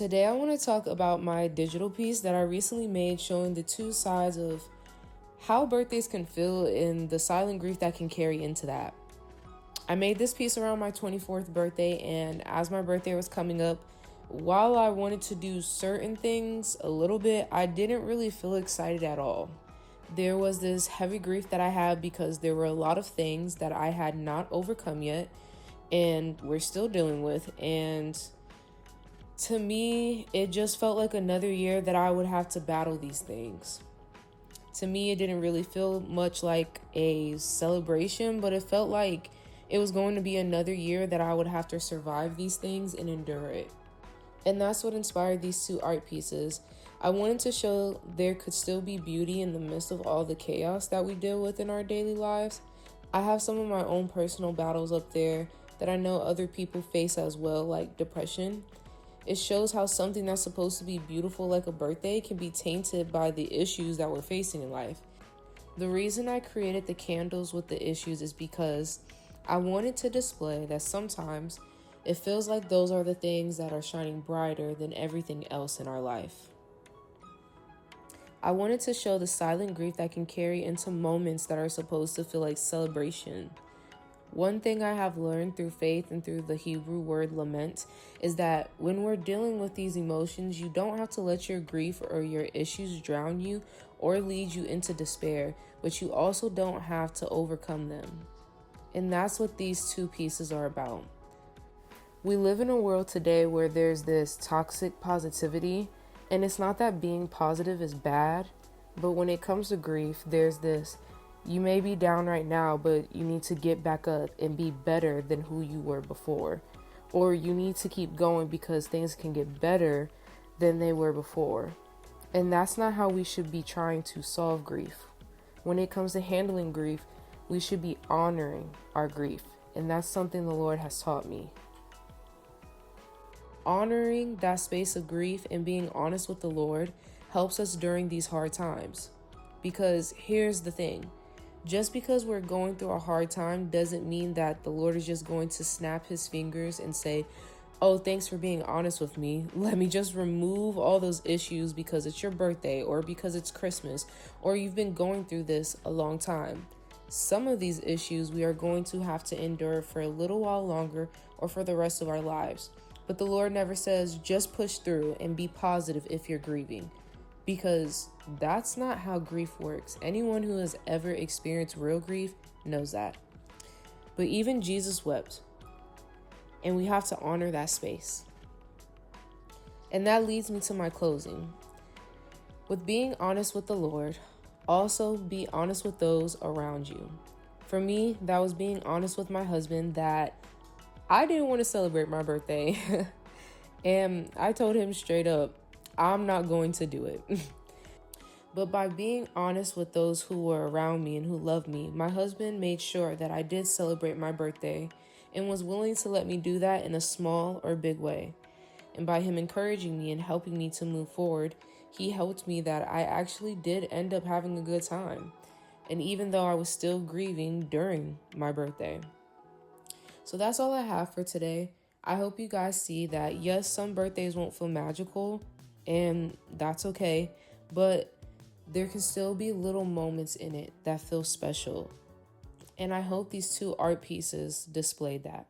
Today I want to talk about my digital piece that I recently made showing the two sides of how birthdays can feel and the silent grief that can carry into that. I made this piece around my 24th birthday, and as my birthday was coming up, while I wanted to do certain things a little bit, I didn't really feel excited at all. There was this heavy grief that I had because there were a lot of things that I had not overcome yet and we're still dealing with, and to me, it just felt like another year that I would have to battle these things. To me, it didn't really feel much like a celebration, but it felt like it was going to be another year that I would have to survive these things and endure it. And that's what inspired these two art pieces. I wanted to show there could still be beauty in the midst of all the chaos that we deal with in our daily lives. I have some of my own personal battles up there that I know other people face as well, like depression. It shows how something that's supposed to be beautiful like a birthday can be tainted by the issues that we're facing in life. The reason I created the candles with the issues is because I wanted to display that sometimes it feels like those are the things that are shining brighter than everything else in our life. I wanted to show the silent grief that can carry into moments that are supposed to feel like celebration. One thing I have learned through faith and through the Hebrew word lament is that when we're dealing with these emotions, you don't have to let your grief or your issues drown you or lead you into despair, but you also don't have to overcome them. And that's what these two pieces are about. We live in a world today where there's this toxic positivity, and it's not that being positive is bad, but when it comes to grief, there's this: you may be down right now, but you need to get back up and be better than who you were before. Or you need to keep going because things can get better than they were before. And that's not how we should be trying to solve grief. When it comes to handling grief, we should be honoring our grief. And that's something the Lord has taught me. Honoring that space of grief and being honest with the Lord helps us during these hard times. Because here's the thing. Just because we're going through a hard time doesn't mean that the Lord is just going to snap his fingers and say, "Oh, thanks for being honest with me. Let me just remove all those issues because it's your birthday or because it's Christmas or you've been going through this a long time." Some of these issues we are going to have to endure for a little while longer or for the rest of our lives. But the Lord never says just push through and be positive if you're grieving, because that's not how grief works. Anyone who has ever experienced real grief knows that. But even Jesus wept, and we have to honor that space. And that leads me to my closing. With being honest with the Lord, also be honest with those around you. For me, that was being honest with my husband that I didn't want to celebrate my birthday. And I told him straight up, I'm not going to do it. But by being honest with those who were around me and who loved me, my husband made sure that I did celebrate my birthday and was willing to let me do that in a small or big way. And by him encouraging me and helping me to move forward, he helped me that I actually did end up having a good time. And even though I was still grieving during my birthday. So that's all I have for today. I hope you guys see that, yes, some birthdays won't feel magical, and that's okay, but there can still be little moments in it that feel special. And I hope these two art pieces display that.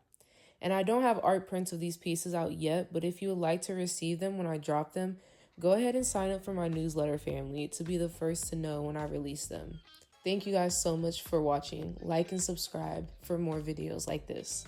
And I don't have art prints of these pieces out yet, but if you would like to receive them when I drop them, go ahead and sign up for my newsletter family to be the first to know when I release them. Thank you guys so much for watching. Like and subscribe for more videos like this.